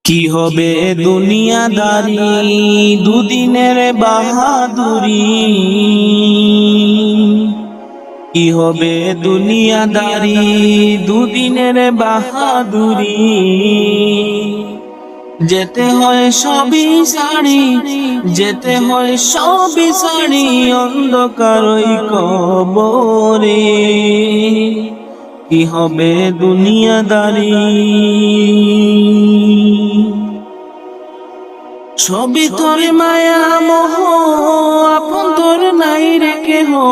কি হবে দুনিয়াদারি দুদিনের বাহাদুরি, কি হবে দুনিয়াদারি দুদিনের বাহাদুরি। যেতে হয় সবই সারি, যেতে হয় সবই সারি অন্ধকারই কবরে। কি হবে দুনিয়াদারি, সবই তোর মায়া মোহ আপন তোর নাই রেখে হো।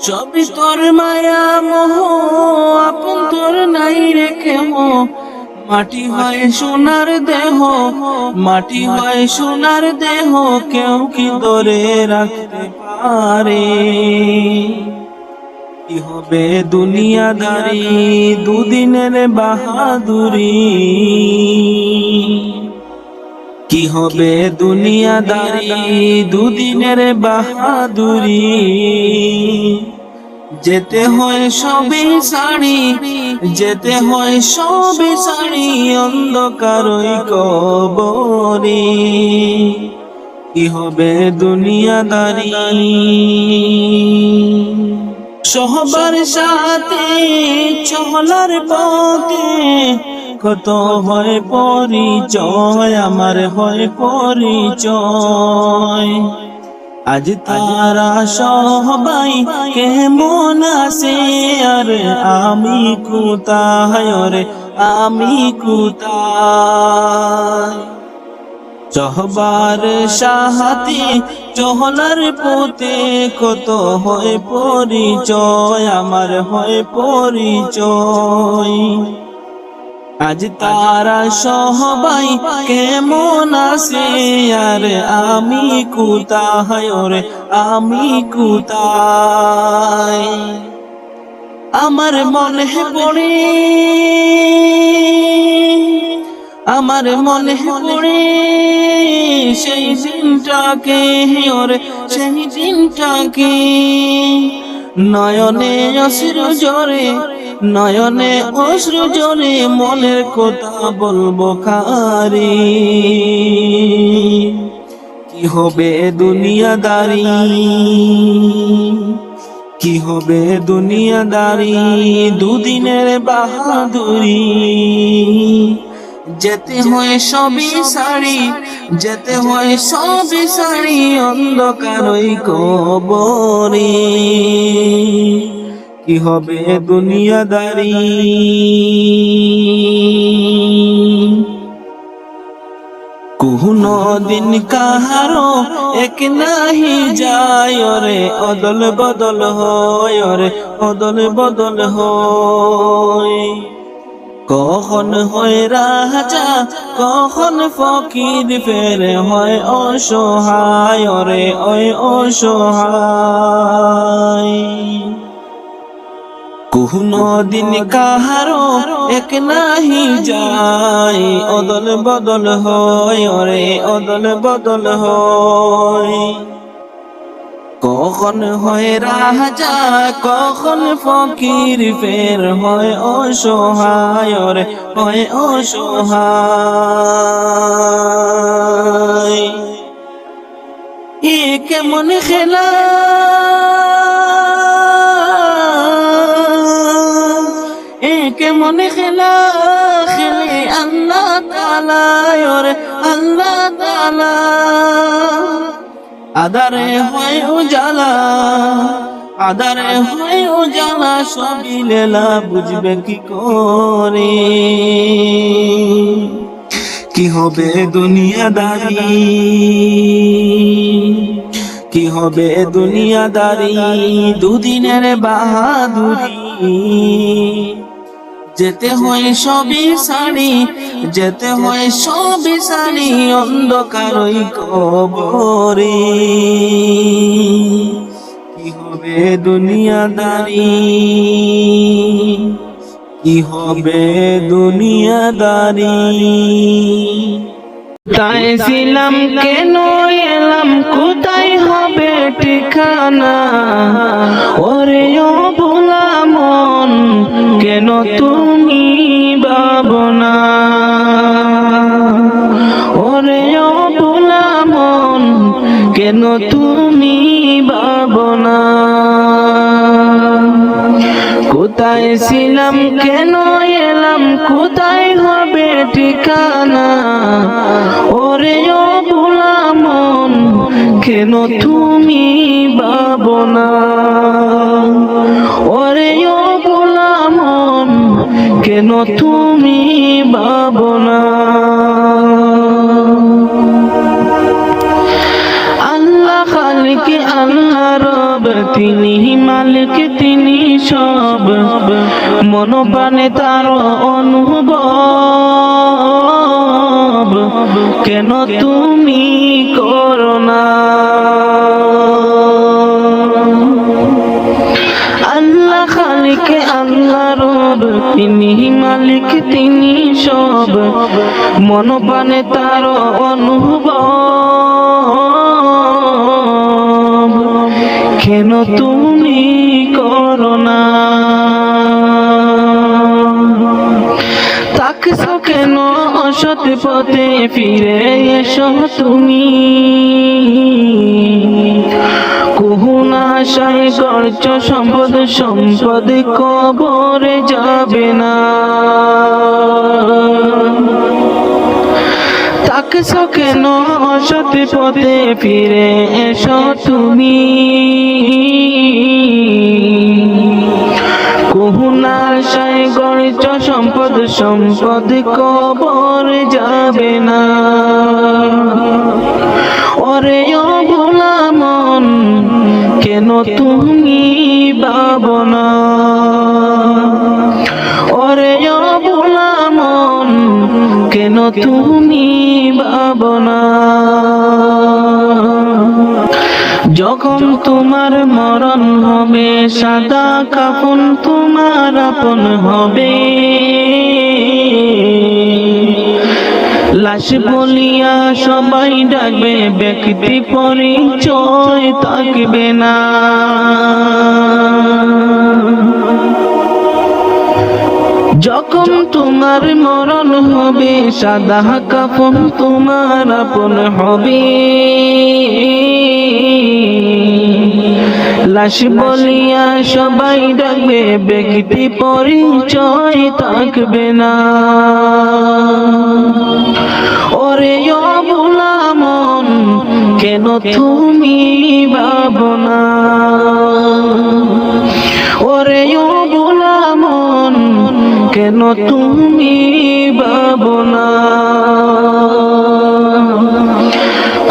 সবই তোর মায়া মোহ আপন তোর নাই রেখে হো। মাটি হয় সোনার দেহ, মাটি হয় সোনার দেহ, কেউ কি ধরে রাখতে পারে। কি হবে দুনিয়াদারি দুদিনের বাহাদুরি, কি হবে দুনিয়াদারি দুদিনের বাহাদুরি। যেতে হয় সবই সারি, যেতে হয় সবই সারি অন্ধকারই কবরে। কি হবে দুনিয়াদারি, সবার সাথে চলার পথে কত হয় পরিচয়, আমার হয় পরিচয়। আজ তারা সবাই কেমন আছে, আর আমি কোথায়, রে আমি কোথায়। সবার সাথে চলার পথে কত হয় পরিচয়, আমার হয় পরিচয়। আজ তারা সবাই কেমন আছে, আর আমি কোথায়, রে আমি কোথায়। আমার মনে পড়ে, আমার মনে পড়ে সেই দিনটাকে, ওরে সেই দিনটাকে। নয়নে অশ্রু জোরে, নয়নে অশ্রু জোরে, মনের কথা বলবো কারে। কি হবে দুনিয়াদারি, কি হবে দুনিয়াদারি দুদিনের বাহাদুরি। যেতে হয় সবই সারি, যেতে হয় সবই সারি অন্ধকারই কবরে। কি হবে দুনিয়াদারি, কোনো দিন কাহারো এক নাহি যায়, রে অদল বদল হয়, রে অদল বদল হয়। কখন হয় রাজা কখন ফকির, ফের হয় অসহায়, রে ওই অসহায়। কোনো দিন কাহারো এক নাহি যায়, অদল বদল হয়, রে অদল বদল হয়। কখন হয় রাজা কখন ফকির, ফের হয় অসহায়, রে হয় অসহায়। এ কেমন খেলা, এ কেমন খেলা খেলে আল্লাহ তাআলা, রে আল্লাহ তাআলা। আদারে হয় উজালা, আদারে হয় উজালা, সবই লীলা বুঝবে কি করে। কি হবে দুনিয়াদারি, কি হবে দুনিয়াদারি দুদিনের বাহাদুরি। যেতে হয় সবই সারি, যেতে হয় সবই সারি অন্ধকারই কবরে। কি হবে দুনিয়াদারি, কি হবে দুনিয়াদারি। তাই ছিলাম কেন এলাম, কোথায় হবে ঠিকানা, ওরে ও ভোলা মন কেন তুমি ভাবনা। ছিলাম কেন এলাম কোথায় হবে ঠিকানা ওরে ও ভোলা মন কেন তুমি ভাবো না ওরে ও ভোলা মন কেন তুমি ভাবো না আল্লাহ খালিক আল্লাহ রব তিনি মালিক তিনি সব মন প্রাণে তার অনুভব কেন তুমি করো না আল্লাহ খালিক আল্লাহ রব তিনি মালিক তিনি সব মন প্রাণে তার অনুভব কেন তুমি করো না তাকছো কেন অসৎ পথে ফিরে এসো তুমি কুহুনাশায় গর্জ সম্পদ সম্পদ কবরে যাবে না তাকছো কেন অসৎ পথে ফিরে এসো তুমি কুহুনাশায় গর্জ সম্পদ সম্পদ কবর যাবে না ওরে ও ভোলা মন কেন তুমি ভাবো না ওরে ও ভোলা মন কেন তুমি ভাবো না যখন তোমার মরণ হবে সাদা কাফন তোমার আপন হবে লাশ বলিয়া সবাই ডাকবে ব্যক্তি পরিচয় থাকবে না যখন তোমার মরণ হবে সাদা কাফন তোমার আপন হবে লাশ বলিয়া সবাই ডাকবে ব্যক্তি পরিচয় থাকবে না ওরে ও ভোলা মন কেন তুমি ভাবো না ওরে ও ভোলা মন কেন তুমি ভাবো না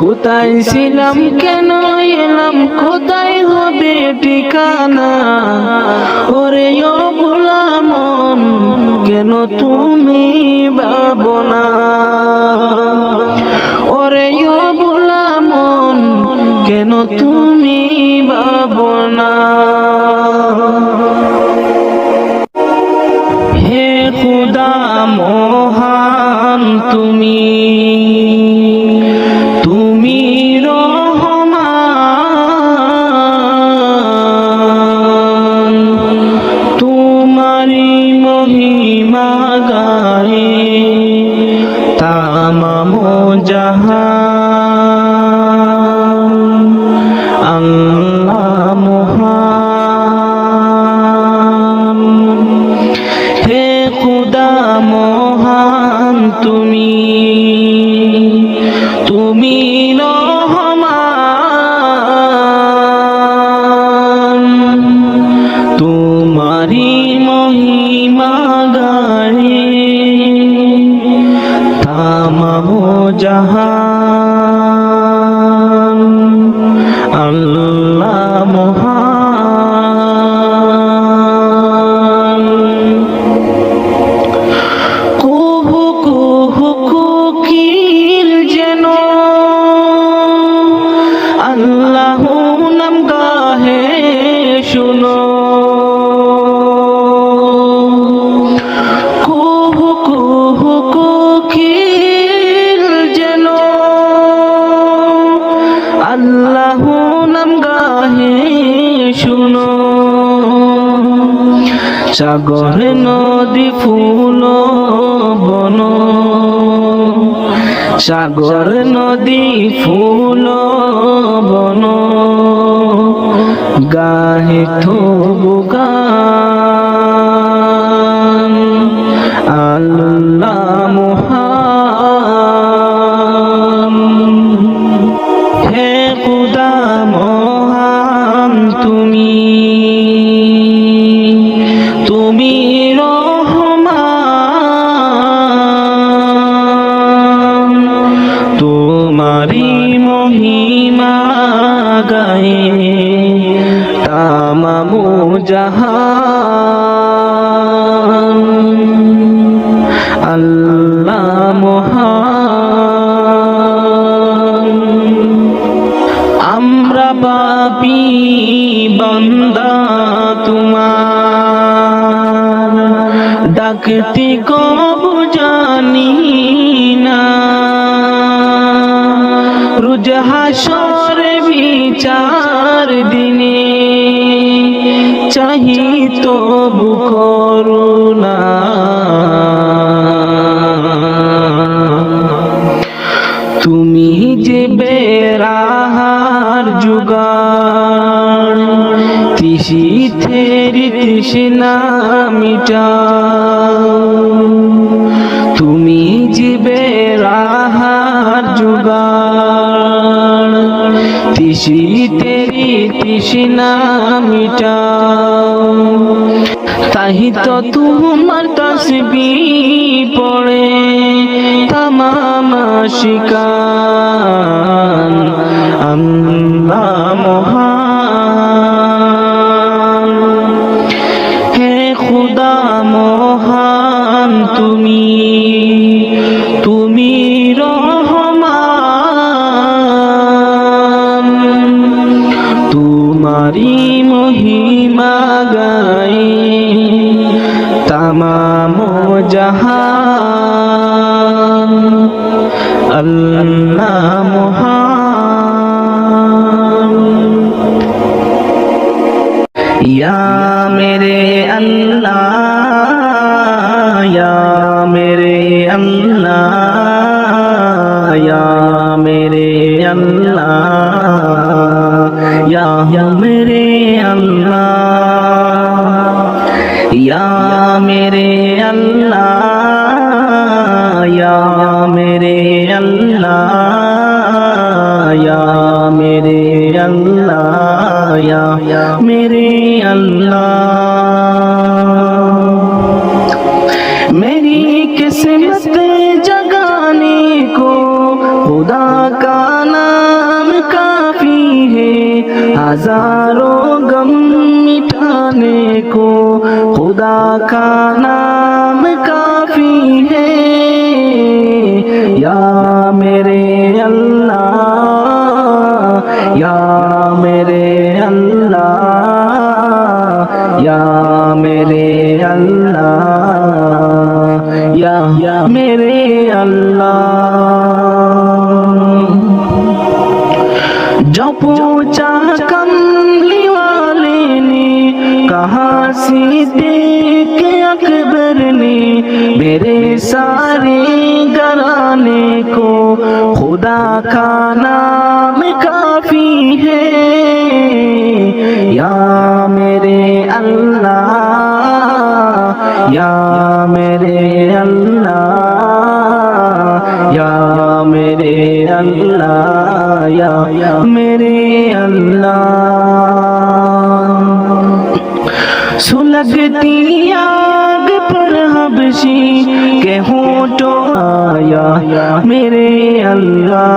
কোথায় ছিলাম কেন এলাম কোথায় হবে ঠিকানা ওরে ও ভোলা মন কেন তুমি ভাবো না ওরে ও ভোলা মন কেন তুমি ভাবো না হে খুদা মহান তুমি তুমি রহমান তোমারি মহিমা গায়ে তামাম জাহান আল্লাহ মহান হে খুদা মহান তুমি তুমি রহমান তোমারি মহিমা গায়ে তামাম জাহান আল্লাহ মহান কুহু কুহু কুকিল যেন আল্লাহ নাম গাহে শুনো কুহু কুহু কুকিল যেন আল্লাহ নাম গাহে শুনো সাগর নদী ফুল বন সাগর নদী ফুল বন গাহে তবু গান আল্লাহ মহান, হে খুদা মহান তুমি, তুমি রহমান, তোমারি মহিমা গায়ে তামামু জাহান। আল্লাহ মহান, আমরা পাপী বান্দা তোমার, ডাকতে কবু জানি না, রোজ হাসরে বিচার দিনে চাহি তবু করুণা। তুমি যে বেরাহার জুগান, তিসি থেরি তৃষ্ণা মিটাও, তুমি যে বেরাহার জুগান, তিসি থেরি তৃষ্ণা মিটাও। তাহি তো তোমার তাসবিহ পড়ে তামাম আশিকান। আল্লাহ মহান, হে খুদা মহান তুমি, তুমি রহমান, তোমারি মহিমা গায়ে তামাম জাহান। আল্লাহ মহান, ইয়া মেরে আল্লাহ, ইয়া মেরে আল্লাহ, ইয়া মেরে আল্লাহ, ইয়া মেরে আল্লাহ, ইয়া মেরে আল্লাহ, ইয়া মেরে আল্লাহ, ইয়া মেরে আল্লাহ, ইয়া मेरे अल्लाह। मेरी किस्मत जगाने को खुदा का नाम काफी है, हजारों गम मिटाने को खुदा का नाम काफी है। या मेरे अल्लाह, या मेरे अल्लाह, या मेरे अल्लाह, या मेरे अल्लाह। जो पूछा कमली वाले ने, कहा सिद्दीक़ अकबर ने, मेरे सारे घराने को खुदा का नाम काफी है। या मेरे अल्लाह, या मेरे अल्लाह, या मेरे अल्लाह, या मेरे अल्लाह। सुलगती आग पर हबशी के होठों आया मेरे अल्लाह।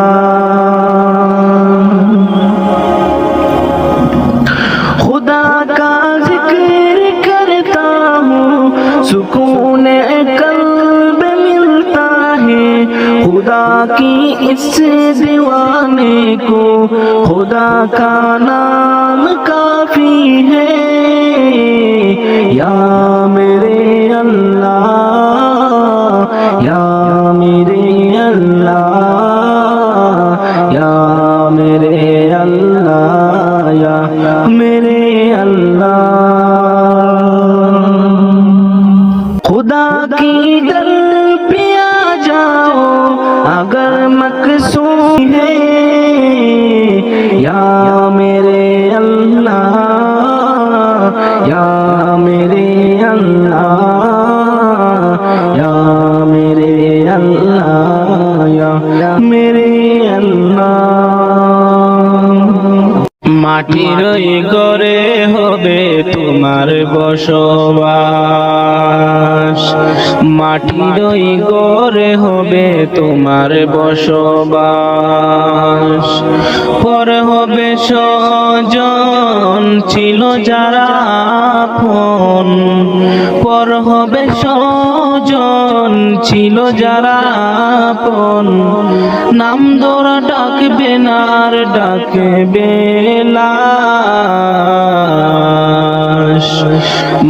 खुदा का जिक्र करता हूँ, सुकून कल्ब मिलता है। खुदा की इस दीवाने को खुदा का नाम काफी है। या मेरे अल्लाह, या मेरे अल्लाह, या मेरे अल्लाह, या मेरे अल्लाह। खुदा की दर पे आ जाओ अगर मकसूद है। या मेरे अल्लाह, या मेरे अल्लाह, या या मेरे अल्लाह। মাটির ওই ঘরে হবে তোমার বসবাস, মাটির ওই ঘরে হবে তোমার বসবাস। পর হবে স্বজন ছিল যারা আপন, পর হবে স্বজন ছিল যারা আপন। নাম ধরা ডাকবে না আর ডাকবে লাশ।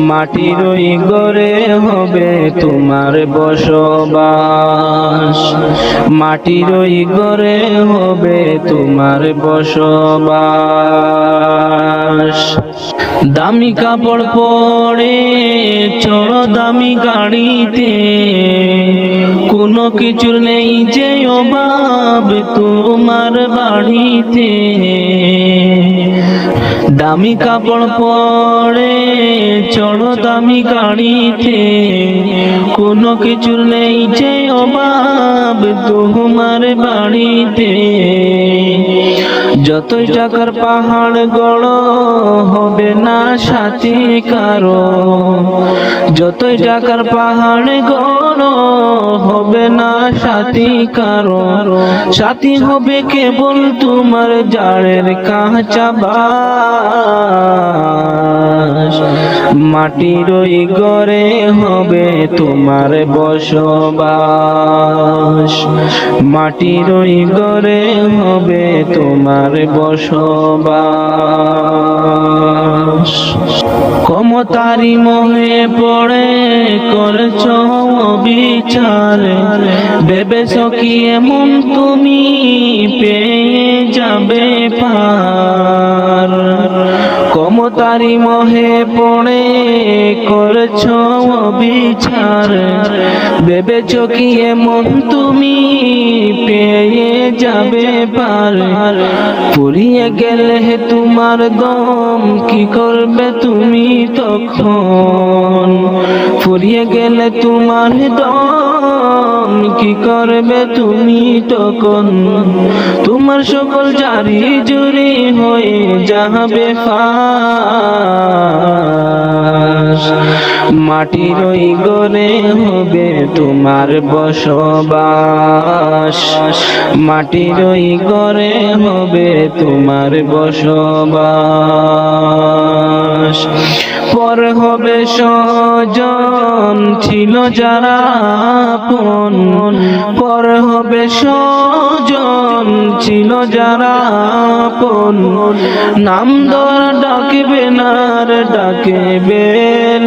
মাটির ওই ঘরে হবে তোমার বসবাস, মাটির ওই ঘরে হবে তোমার বসবাস। দামি কাপড় পরে চড়ো দামি গাড়িতে, কোনো কিছুর নেই যে অভাব তোমার বাড়িতে। দামি কাপড় পরে চড়ো দামি গাড়িতে, কোনো কিছুর নেই যে অভাব তোমার বাড়িতে। যতই টাকার পাহাড় গড়ো হবে না সাথী কারো, যতই টাকার পাহাড় গড়ো হবে না সাথী কারো। সাথী হবে কেবল তোমার জাড়ের কাঁচা বাস। মাটির ওই ঘরে হবে তোমার বসবাস, মাটির ওই ঘরে হবে তোমার বসবাস। ক্ষমতারি মোহে পড়ে করছ বিচার, ভেবেছ কি এমন তুমি পেয়ে যাবে পার। ক্ষমতারি মোহে পড়ে করছ বিচার, ভেবেছ কি এমন তুমি পেয়ে যাবে পার। ফুরিয়ে গেলে তোমার দম কি করবে তুমি তখন, ফুরিয়ে গেলে তোমার দম কি করবে তুমি তখন। তোমার সকল জারি জুরি হয়ে যাবে ফাঁস। মাটির ওই ঘরে হবে তোমার বসবাস, মাটির ওই ঘরে হবে তোমার বসবাস। পর হবে স্বজন ছিল যারা আপন, পর হবে স্বজন ছিল যারা আপন। নাম ধরা ডাকবে না আর ডাকবে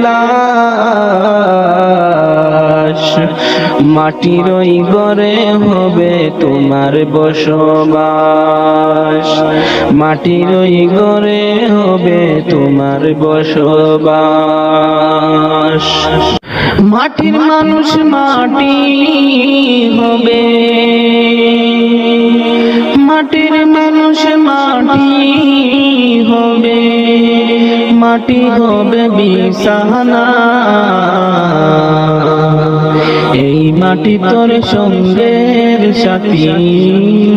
লাশ। মাটির ওই ঘরে হবে তোমার বসবাস, মাটির ওই ঘরে হবে তোমার বসবাস। মাটির মানুষ মাটি হবে, মাটির মানুষ মাটি হবে, মাটি হবে বিছানা। এই মাটি তোর সঙ্গের সাথী,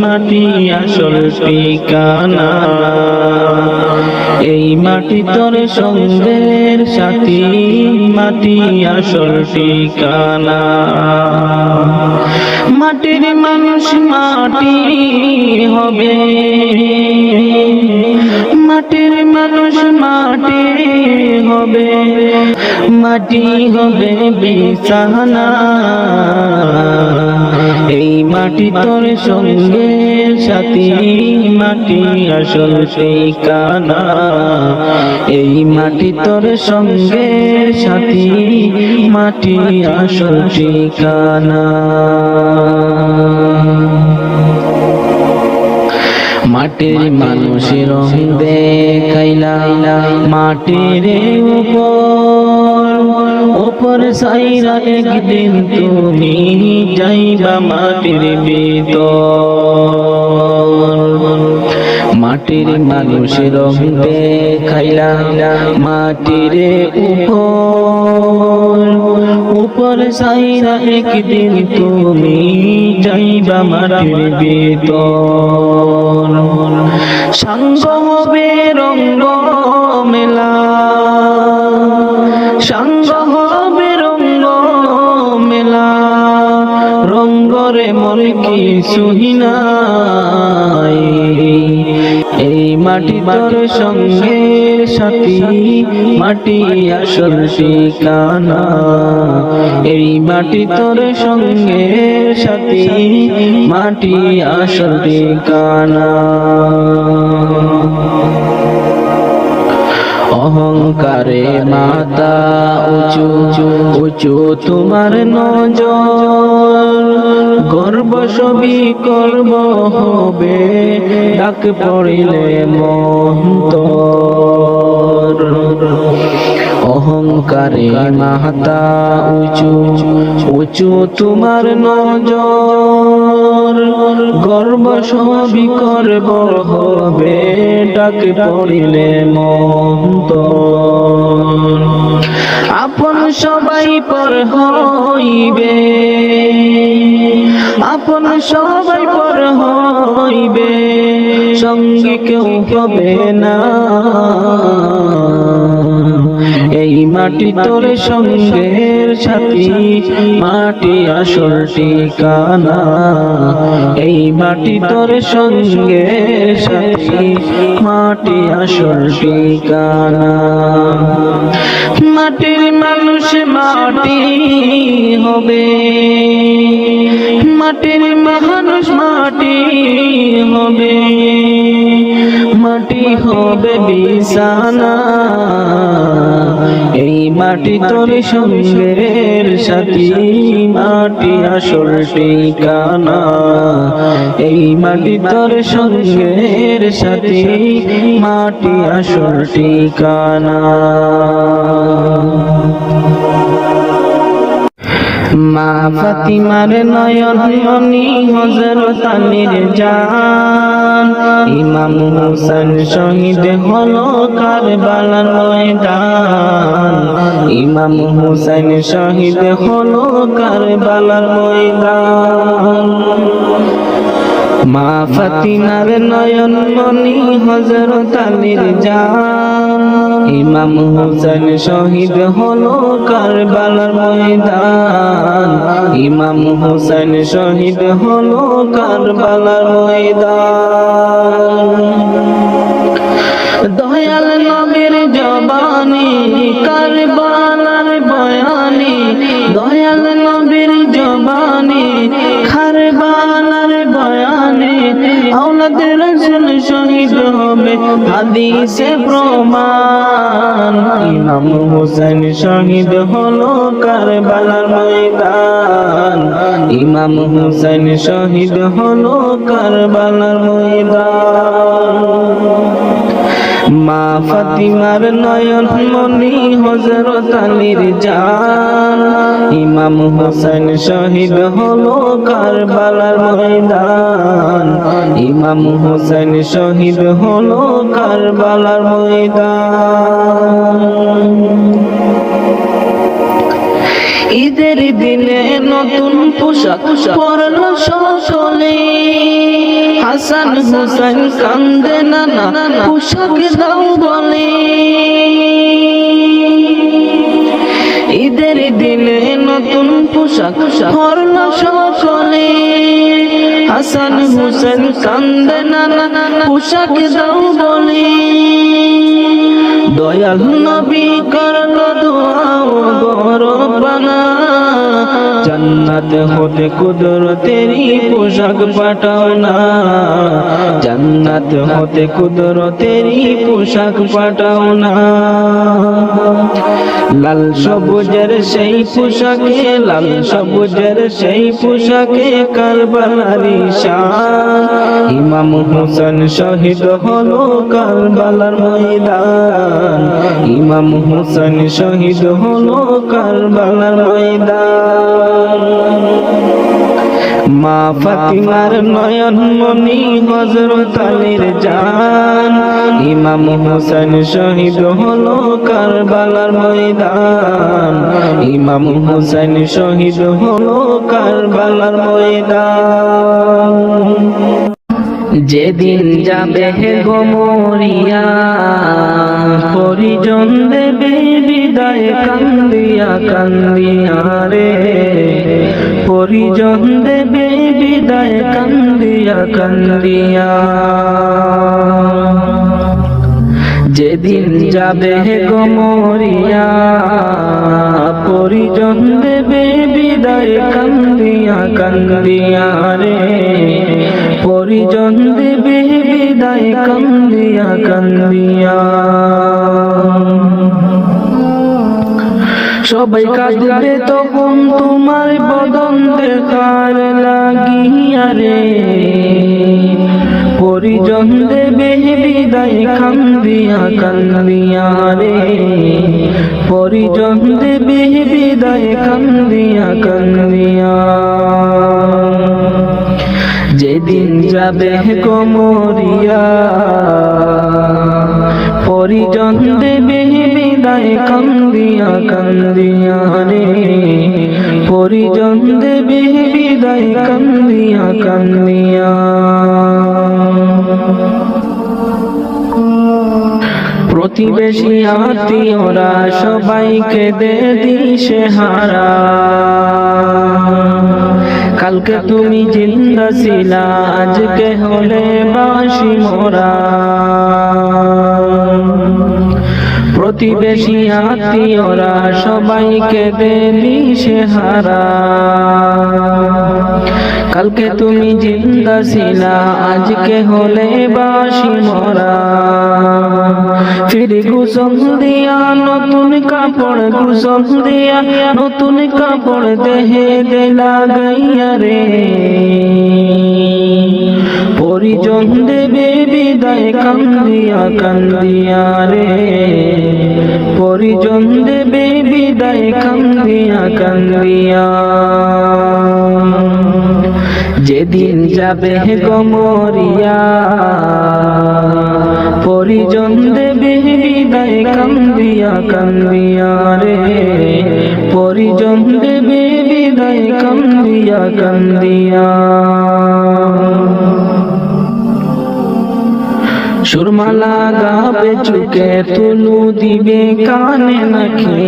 মাটি আসল ঠিকানা। এই মাটি তোর সঙ্গের সাথী, মাটি আসল ঠিকানা। মাটির মানুষ মাটি হবে, মাটির মানুষ মাটি হবে, মাটি হবে বিছানা। এই মাটি তোর সঙ্গের সাথী, মাটি আসল ঠিকানা। এই মাটি তোর সঙ্গের সাথী, মাটি আসল ঠিকানা। মাটির মানুষের রং দেখাইলা মাটির উপর সাইরা, একদিন তুমি যাইবা মাটির ভিতর। মাটির মানুষের রং দেখাইলা মাটির উপর ঘর সাইরা একদিন তুমি যাইবা মাটির ভিতর, সাঙ্গ হবে রঙ্গ মেলা, সাঙ্গ হবে রঙ্গ মেলা, রঙ্গরে মোর কিছু নাই, এই মাটি তোর সঙ্গে সাথী, মাটি আসল ঠিকানা, এই মাটি তোর সঙ্গে সাথী, মাটি আসল ঠিকানা। অহংকারে মাথা উঁচু উঁচু তোমার নজর, গর্ব সবই করব হবে, ডাক পড়িলে মন্তর। অহংকারে মাথা উঁচু উঁচু তোমার নজর, গর্ব সবই করব হবে, ডাক পড়িলে মন্তর। আপন সবাই পর হইবে, আপন সবাই পর হইবে, সঙ্গে কেউ হবে না, এই মাটি তোর সঙ্গের সাথী, মাটি আসল ঠিকানা, এই মাটি তোর সঙ্গের সাথী, মাটি আসল ঠিকানা। মাটির মানুষ মাটি হবে, মাটির মানুষ মাটি হবে, মাটি হবে বিছানা, এই মাটি তোর সঙ্গের সাথী, মাটি আসল ঠিকানা, এই মাটি তোর সঙ্গের সাথী, মাটি আসল ঠিকানা। মা ফাতিমার নয়ন মনি হযরত আলীর জান, ইমাম হোসেন শহীদ হলো কারবালার ময়দান, ইমাম হোসেন শহীদ হলো কারবালার ময়দান। মা ফাতিমার নয়ন মনি হযরত আলীর জান, ইমাম হোসেন শহীদ হলো কারবালার ময়দান, ইমাম হোসেন শহীদ হলো কারবালার ময়দান। দয়াল নবীর জবানি কারবালার বয়ানি, দয়াল নবীর জবানি কারবালার বয়ানি, আওলাদে রাসূল শহীদ হবে হাদিসে প্রমাণ, ইমাম হোসেন শহীদ হলো কারবালার ময়দান, ইমাম হোসেন শহীদ হলো কারবালার ময়দান। মা ফাতিমার নয়ন মনি হযরত আলীর জান, ইমাম হোসেন শহীদ হলো কারবালার ময়দান, ইমাম হোসেন শহীদ হলো কারবালার ময়দান। ঈদের দিনে নতুন পোশাক পরলো সকলে, হাসান হোসেন কান্দে নানা পোশাক দাও বলে, ঈদের দিনে নতুন পোশাক পরলো সকলে, হাসান হোসেন কান্দে নানা পোশাক দাও বলে, দয়াল নবী করলো দোয়া বড় বানা, জান্নাত হতে কুদরতেরই পোশাক পাঠাও না, জান্নাত হতে কুদরতেরই পোশাক পাঠাও না। লাল সবুজের সেই পোশাকে, লাল সবুজের সেই পোশাকে কারবালারি শান, ইমাম হোসেন শহীদ হলো কারবালার ময়দান, ইমাম হোসেন শহীদ হলো কারবালার ময়দান। মা ফাতিমার নয়ন মনি হযরত আলীর জান ইমাম হোসেন শহীদ হলো কারবালার ময়দান ইমাম হোসেন শহীদ হলো কারবালার ময়দান যেদিন যাবে গো মরিয়া পরিজন দেবে বিদায় কান্দিয়া কান্দিয়া রে পরিজন দেবে বিদায় কান্দিয়া কান্দিয়া যেদিন যাবে গো মরিয়া পরিজন দেবে বিদায় কান্দিয়া কান্দিয়া রে পরিজন দেবে বিদায় কান্দিয়া কান্দিয়া সবাই কাঁদবে তখন তোমার বদন দেখার লাগিয়া রে পরিজন দেবে বিদায় কান্দিয়া কান্দিয়া রে পরিজন দেবে বিদায় কান্দিয়া কান্দিয়া যেদিন যাবে গো মরিয়া পরিজন দেবে বিদায় কান্দিয়া কান্দিয়া রে পরিজন দেবে বিদায় কান্দিয়া কান্দিয়া প্রতিবেশী আত্মীয়রা সবাইকে দে দিশেহারা কালকে তুমি জিন্দা ছিলা আজকে হলে বাসি মোরা প্রতিবেশী আত্মীয়রা সবাইকে দে দিশেহারা কালকে তুমি জিন্দা ছিলা আজকে হলে বাসি মোরা ফিরে গোসল দিয়া নতুন কাপড় গোসল দিয়া নতুন কাপড় দেহে দে লাগাইয়া রে পরিজন দেবে বিদায় কান্দিয়া কান্দিয়া রে পরিজন দেবে বিদায় কান্দিয়া কান্দিয়া যেদিন যাবে গো মরিয়া পরিজন দেবে বিদায় কান্দিয়া কান্দিয়া রে পরিজন দেবে বিদায় কান্দিয়া কান্দিয়া সুরমালা গাবে চুকে তুলু দিবে কানে নাকি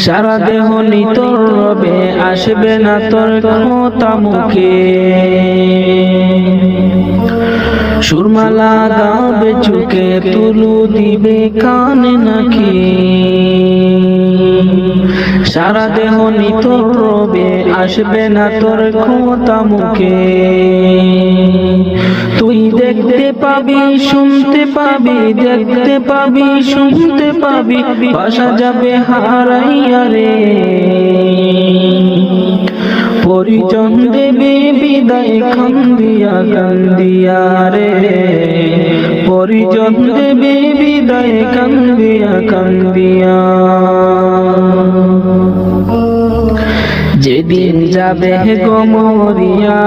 সারা দেহ নিতর রবে আসবে না তোর কথা মুখে সুরমালা গাবে চুকে তুলু দিবে কানে নাকি সারা দেহ নিতর রবে আসবে না তোর কথা মুখে তুই দেখতে পাবি শুনতে পাবি দেখতে পাবি শুনতে পাবি ভাষা যাবে হারাইয়া রে পরিজন দেবে বিদায় কান্দিয়া কান্দিয়া রে পরিজন দেবে বিদায় কান্দিয়া কান্দিয়া যেদিন যাবে গো মরিয়া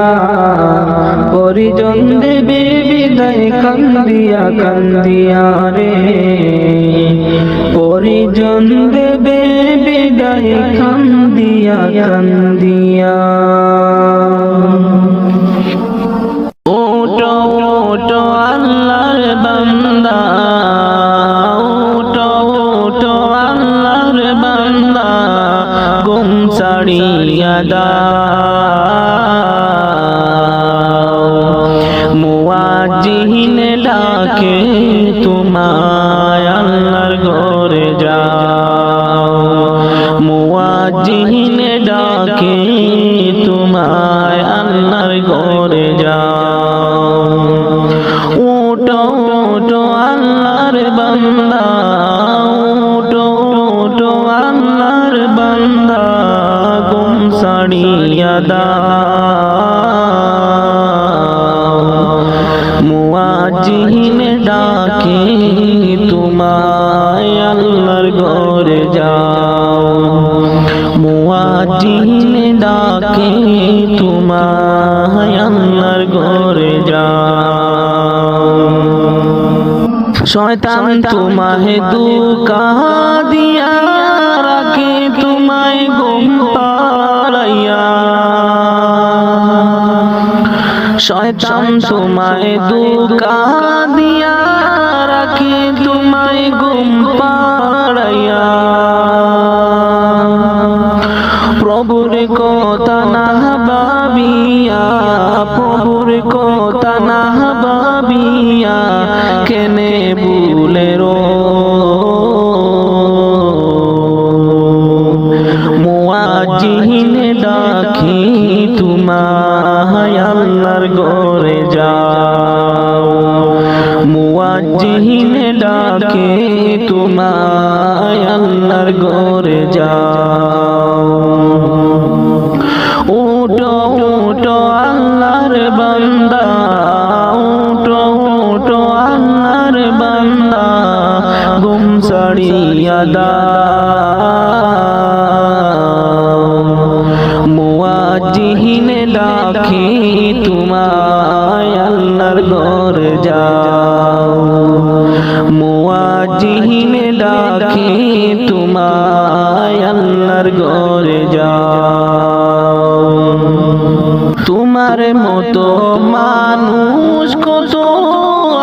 পরিজন দেবে বিদায় কান্দিয়া কান্দিয়া রে পরিজন দেবে বিদায় কান্দিয়া কান্দিয়া ওটো ওটো আল্লাহর বান্দা ওটো ওটো আল্লাহর বান্দা গুম ছাড়িয়া দাও মুয়াজ্জিন ডাকে তোমায় আল্লাহর ঘরে যাও মুয়াজ্জিন ডাকে তোমায় আল্লাহর ঘরে যাও ওটো ওটো আল্লাহর বান্দা ওটো ওটো আল্লাহর বান্দা গুম ছাড়িয়া দাও মুয়াজ্জিন ডাকে তোমায় আল্লাহর ঘরে যাও মুয়াজ্জিন ডাকে তোমায় আল্লাহর ঘরে যাও। শয়তান তোমায় ধোঁকা দিয়া রাখে তোমায় ঘুম পাড়াইয়া। শয়তান তোমায় ধোঁকা দিয়া রাখে তোমায় ঘুম পাড়াইয়া। প্রভুর কথা না ভাবিয়া, প্রভুর কথা না ভাবিয়া কেনে ভুলে রো মুয়াজ্জিন ডাকি তোমায় আল্লাহর ঘরে যাও। মুয়াজ্জিন ডাকে তোমায় আল্লাহর ঘরে যাও। উঠো উঠো আল্লাহর বান্দা, উঠো উঠো আল্লাহর বান্দা, ঘুম ছাড়িয়া দাও। মুয়াজ্জিন ডাকে তোমায় আল্লাহর ঘরে যাও। মুয়াজ্জিন ডাকে তোমায় আল্লাহর ঘরে যাও। তোমার মতো মানুষ কত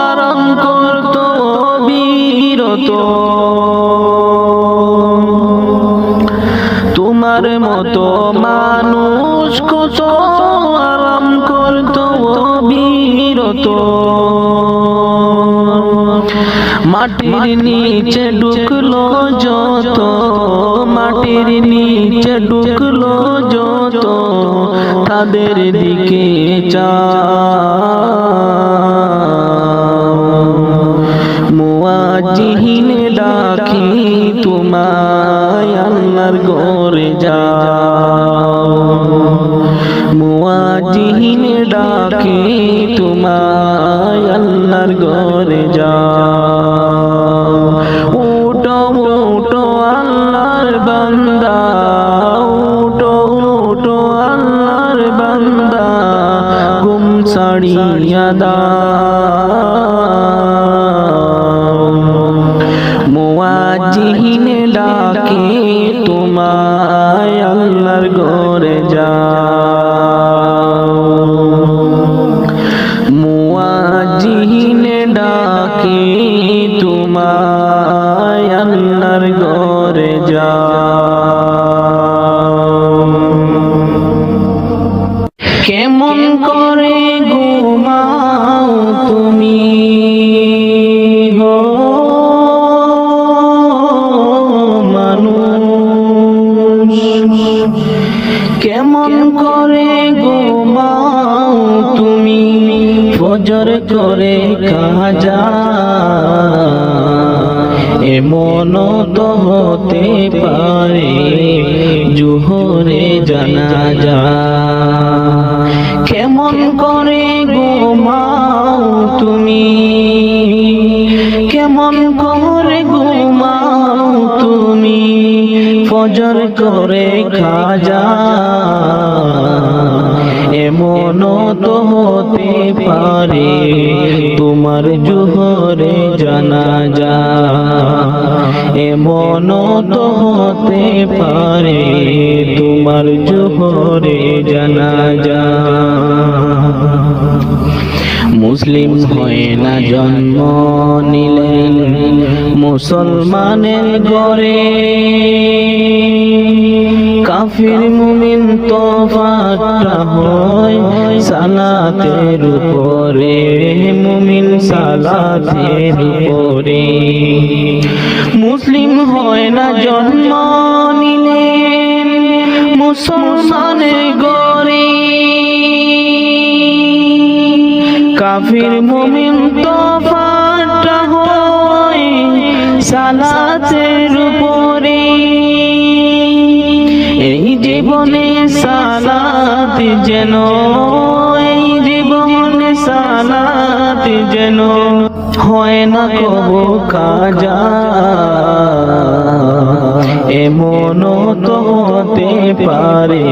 আরাম করত বিরত। তোমার মতো মানুষ কত আরাম করত বিরত। মাটির নিচে ঢুকলো যত, মাটির নিচে ঢুকলো যত, তাদের দিকে চাও। মুয়াজ্জিন ডাকি তোমায় আল্লাহর ঘরে যাও। মুয়াজ্জিন ডাকি তোমায় আল্লাহর ঘরে যাও। উঠো উঠো আল্লাহর বান্দা, উঠো উঠো আল্লাহর বান্দা, ঘুম ছাড়িয়া দাও। মুয়াজ্জিন ডাকে তোমায় আল্লাহর ঘরে যাও। মুয়াজ্জিন ডাকে তোমায় আল্লাহর ঘরে যাও। কেমন করে ঘুমাও তুমি হো মানুষ, কেমন করে ঘুমাও তুমি ফজর করে কাজা। এমন তো হতে পারে জোহরে জানাজা। কেমন করে ঘুমাও তুমি, কেমন করে ঘুমাও তুমি ফজর করে কাজা। এমন তো হতে পারে তোমার জোহরে জানাজা। এমন তো হতে পারে তোমার জোহরে জানাজা। মুসলিম হয় না জন্ম নিলেন মুসলমানের ঘরে। কাফির মুমিন তফাৎটা হয় সালাতের উপরে, মুমিন সালাতের উপরে। মুসলিম হয় না জন্ম নিলেন মুসলমানের ঘরে। কাফির মুমিন তফাৎটা হয় সালাতের উপরে। এই জীবনে সালাত যেন, এই জীবনে সালাত যেন হয় না কবু কাজা। এমন তো হতে পারে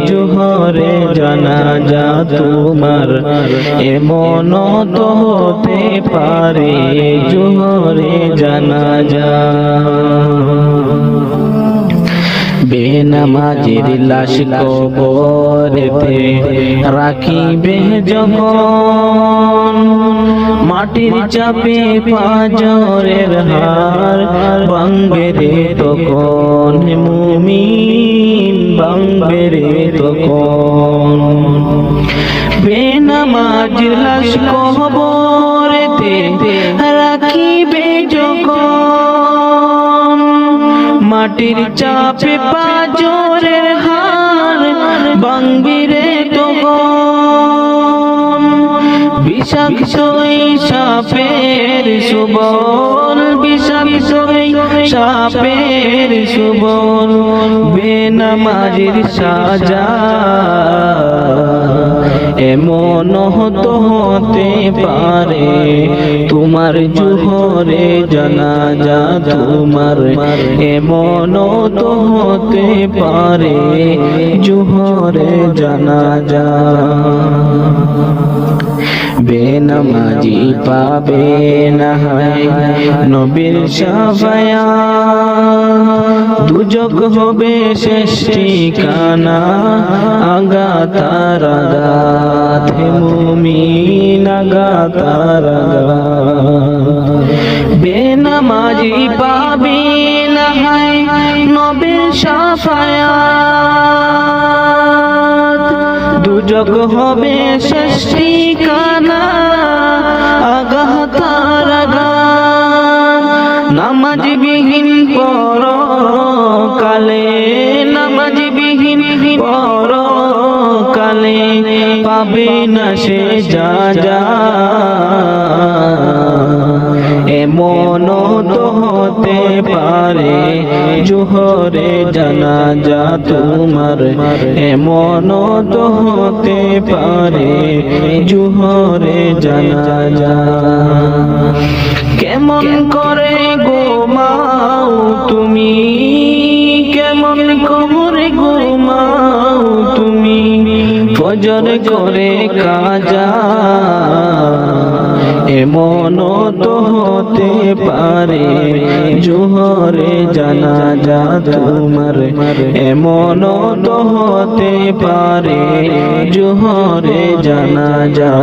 জোহরে জানাজা তোমার, এমন তো হতে পারে জোহরে জানাজা। বেনামাজির লাশ কবরেতে রাখিবে যখন, মাটির চাপে পাঁজরের হাড় ভাঙবে রে তখন, মুমিন ভাঙবে রে তখন। বেনামাজির লাশ কবরেতে রাখিবে যখন, মাটির চাপে পাঁজরের হাড় ভাঙবে রে তখন। বিষাক্ত সাপের সুবল, বিষাক্ত সাপের সুবল, বেনামাজির সাজা এমন তো হতে পারে তোমার জোহরে জানাজা তোমার, এমন তো হতে পারে জোহরে জানাজা। বেনামাজি পাবে না নবীর শাফায়াত, দুজক হবে শেষ ঠিকানা আগাতার আগাত, হে মুমিন আগাতার আগাত। বেনামাজি পাবে না নবীর শাফায়াত, দুজক হবে শেষ ঠিকানা আগাতার আগাত। নামাজ বিহীন পরকালে, নামাজ বিহীন পরকালে পাবে না সে যা, এমন তো হতে পারে জোহরে জানাজা তোমার, এমন তো হতে পারে জোহরে জানাজা। কেমন করে ঘুমাও তুমি, কেমন করে ঘুমাও তুমি, ফজর করে কাজা এমন তো হতে পারে জোহরে জানাজা তোমার, এমন তো হতে পারে জোহরে জানাজা।